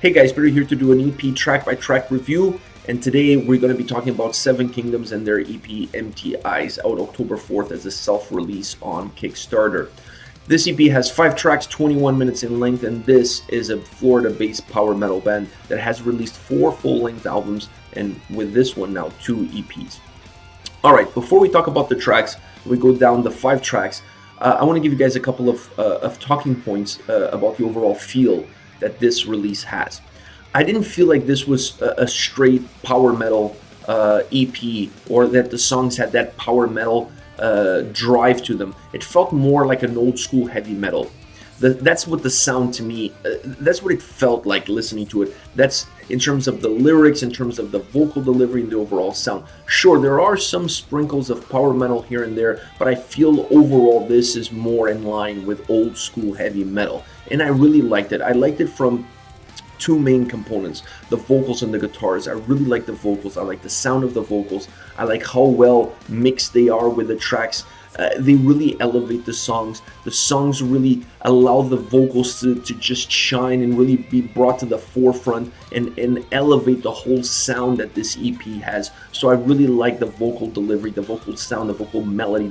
Hey guys, Peter here to do an EP track by track review, and today we're going to be talking about Seven Kingdoms and their EP Empty Eyes, out October 4th as a self-release on Kickstarter. This EP has 5 tracks, 21 minutes in length, and this is a Florida-based power metal band that has released 4 full-length albums, and with this one now 2 EPs. Alright, before we talk about the tracks, we go down the 5 tracks, I want to give you guys a couple of talking points about the overall feel that this release has. I didn't feel like this was a straight power metal EP, or that the songs had that power metal drive to them. It felt more like an old school heavy metal. That's what the sound to me, that's what it felt like listening to it. That's in terms of the lyrics, in terms of the vocal delivery and the overall sound. Sure, there are some sprinkles of power metal here and there, but I feel overall this is more in line with old school heavy metal. And I really liked it. I liked it from 2 main components, the vocals and the guitars. I really like the vocals. I like the sound of the vocals. I like how well mixed they are with the tracks. They really elevate the songs. The songs really allow the vocals to just shine and really be brought to the forefront and elevate the whole sound that this EP has. So I really like the vocal delivery, the vocal sound, the vocal melody,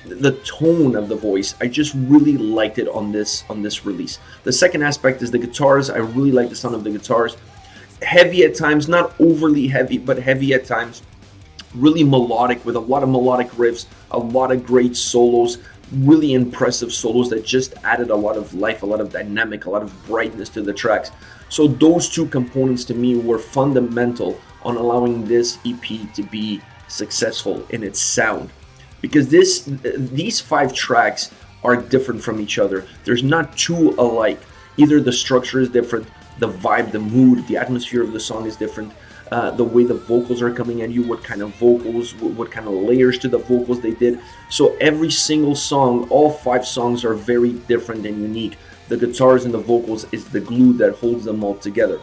the tone of the voice. I just really liked it on this release. The second aspect is the guitars. I really like the sound of the guitars. Heavy at times, not overly heavy, but heavy at times. Really melodic, with a lot of melodic riffs, a lot of great solos, really impressive solos that just added a lot of life, a lot of dynamic, a lot of brightness to the tracks. So those 2 components to me were fundamental on allowing this EP to be successful in its sound. Because these 5 tracks are different from each other. There's not 2 alike. Either the structure is different, the vibe, the mood, the atmosphere of the song is different. The way the vocals are coming at you, what kind of vocals, what kind of layers to the vocals they did. So every single song, all 5 songs are very different and unique. The guitars and the vocals is the glue that holds them all together.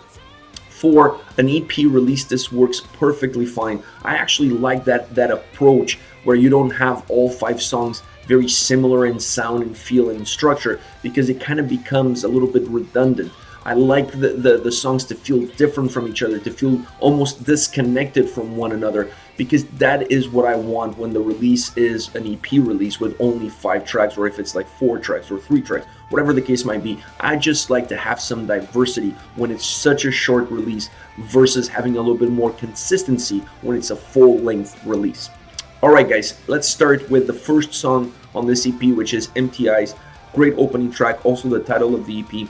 For an EP release, this works perfectly fine. I actually like that approach where you don't have all 5 songs very similar in sound and feel and structure, because it kind of becomes a little bit redundant. I like the songs to feel different from each other, to feel almost disconnected from one another, because that is what I want when the release is an EP release with only 5 tracks, or if it's like 4 tracks or 3 tracks, whatever the case might be. I just like to have some diversity when it's such a short release versus having a little bit more consistency when it's a full-length release. Alright guys, let's start with the first song on this EP, which is Empty Eyes. Great opening track, also the title of the EP.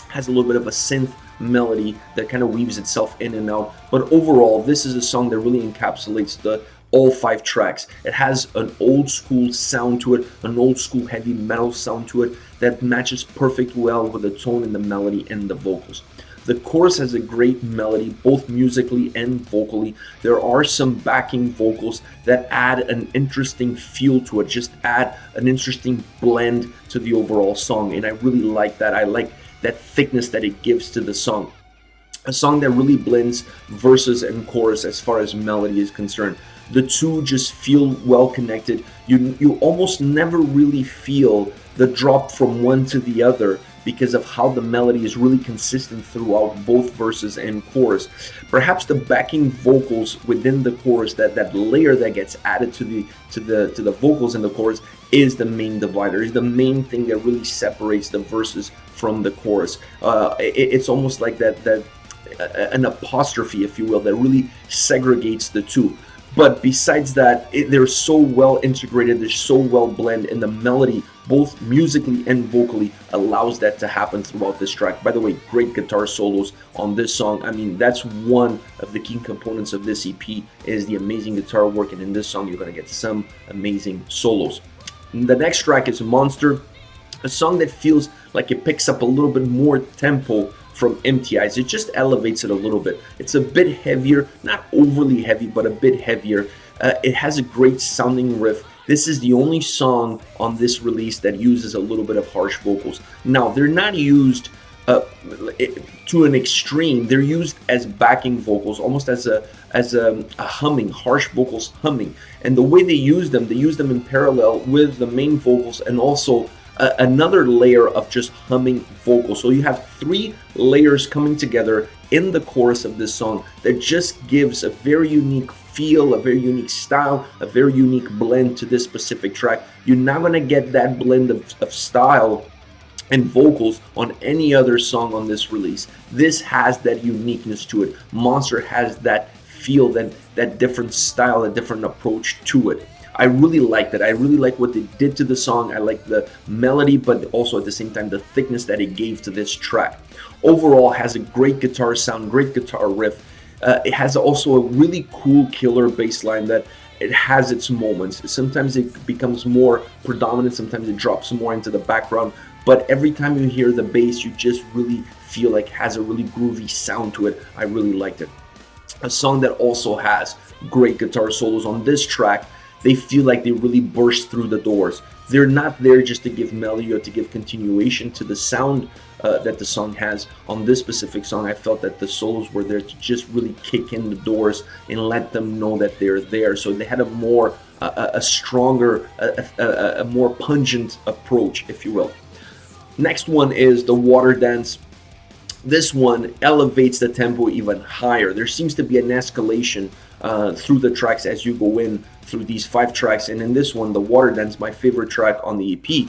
Has a little bit of a synth melody that kind of weaves itself in and out, but overall this is a song that really encapsulates all 5 tracks. It has an old school sound to it, an old school heavy metal sound to it that matches perfectly well with the tone and the melody and the vocals. The chorus has a great melody, both musically and vocally. There are some backing vocals that add an interesting feel to it, just add an interesting blend to the overall song, and I really like that. I like that thickness that it gives to the song. A song that really blends verses and chorus as far as melody is concerned. The 2 just feel well connected. You almost never really feel the drop from one to the other because of how the melody is really consistent throughout both verses and chorus. Perhaps the backing vocals within the chorus, that layer that gets added to the vocals in the chorus, is the main divider, is the main thing that really separates the verses from the chorus. It's almost like an apostrophe, if you will, that really segregates the 2. But besides that, they're so well integrated, they're so well blended, and the melody, both musically and vocally, allows that to happen throughout this track. By the way, great guitar solos on this song. I mean, that's one of the key components of this EP, is the amazing guitar work, and in this song you're going to get some amazing solos. The next track is Monster, a song that feels like it picks up a little bit more tempo from Empty Eyes. It just elevates it a little bit. It's a bit heavier, not overly heavy, but a bit heavier. It has a great sounding riff. This is the only song on this release that uses a little bit of harsh vocals. Now, they're not used to an extreme. They're used as backing vocals, almost as a humming, harsh vocals humming. And the way they use them in parallel with the main vocals, and also another layer of just humming vocals. So you have 3 layers coming together in the chorus of this song that just gives a very unique feel, a very unique style, a very unique blend to this specific track. You're not going to get that blend of style and vocals on any other song on this release. This has that uniqueness to it. Monster has that feel, that different style, a different approach to it. I really liked it. I really like what they did to the song. I like the melody, but also at the same time the thickness that it gave to this track. Overall, has a great guitar sound, great guitar riff. It has also a really cool killer bass line that it has its moments. Sometimes it becomes more predominant, sometimes it drops more into the background, but every time you hear the bass, you just really feel like it has a really groovy sound to it. I really liked it. A song that also has great guitar solos on this track. They feel like they really burst through the doors. They're not there just to give melody or to give continuation to the sound that the song has. On this specific song, I felt that the solos were there to just really kick in the doors and let them know that they're there. So they had a more, a stronger, a more pungent approach, if you will. Next one is the Water Dance. This one elevates the tempo even higher. There seems to be an escalation through the tracks as you go in through these 5 tracks, and in this one, the Water Dance, my favorite track on the EP,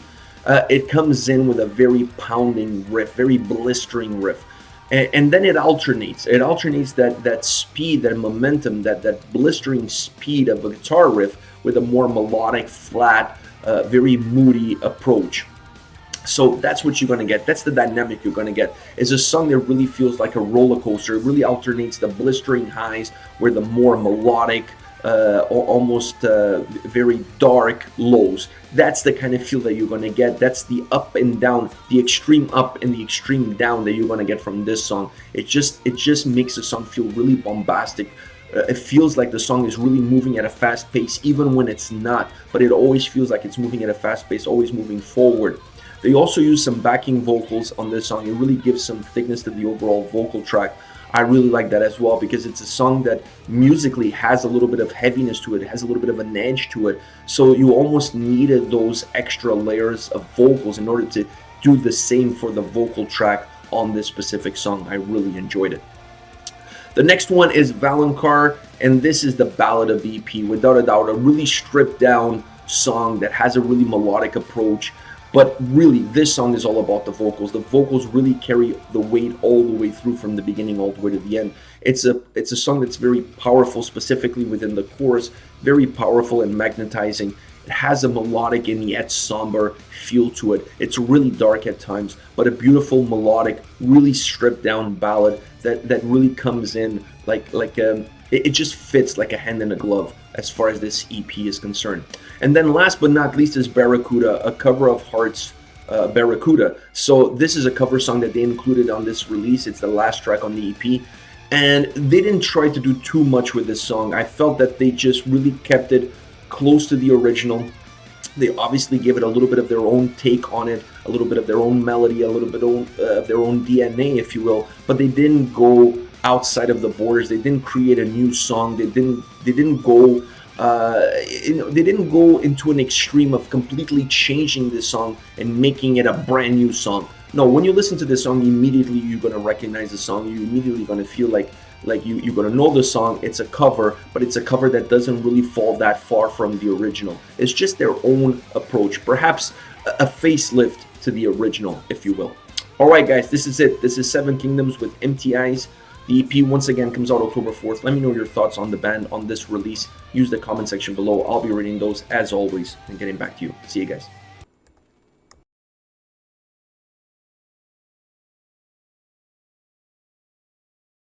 it comes in with a very pounding riff, very blistering riff, and then it alternates that speed, that momentum, that blistering speed of a guitar riff with a more melodic, flat, very moody approach. So that's what you're going to get. That's the dynamic you're going to get. It's a song that really feels like a roller coaster. It really alternates the blistering highs with the more melodic, almost very dark lows. That's the kind of feel that you're going to get. That's the up and down, the extreme up and the extreme down that you're going to get from this song. It just makes the song feel really bombastic. It feels like the song is really moving at a fast pace, even when it's not. But it always feels like it's moving at a fast pace, always moving forward. They also use some backing vocals on this song. It really gives some thickness to the overall vocal track. I really like that as well because it's a song that musically has a little bit of heaviness to it, has a little bit of an edge to it. So you almost needed those extra layers of vocals in order to do the same for the vocal track on this specific song. I really enjoyed it. The next one is Valonqar, and this is the ballad of the EP. Without a doubt, a really stripped down song that has a really melodic approach. But really, this song is all about the vocals. The vocals really carry the weight all the way through from the beginning all the way to the end. It's a song that's very powerful, specifically within the chorus, very powerful and magnetizing. It has a melodic and yet somber feel to it. It's really dark at times, but a beautiful melodic, really stripped down ballad that really comes in it just fits like a hand in a glove as far as this EP is concerned. And then last but not least is Barracuda, a cover of Heart's Barracuda. So this is a cover song that they included on this release. It's the last track on the EP. And they didn't try to do too much with this song. I felt that they just really kept it close to the original. They obviously gave it a little bit of their own take on it, a little bit of their own melody, a little bit of their own DNA, if you will. But they didn't go outside of the borders. They didn't create a new song. They didn't go into an extreme of completely changing this song and making it a brand new song. No, when you listen to this song, immediately you're gonna recognize the song. You're immediately gonna feel like you're gonna know the song. It's a cover, but it's a cover that doesn't really fall that far from the original. It's just their own approach, perhaps a facelift to the original, if you will. All right, guys, this is it. This is Seven Kingdoms with Empty Eyes. The EP once again comes out October 4th. Let me know your thoughts on the band, on this release. Use the comment section below. I'll be reading those as always and getting back to you. See you guys.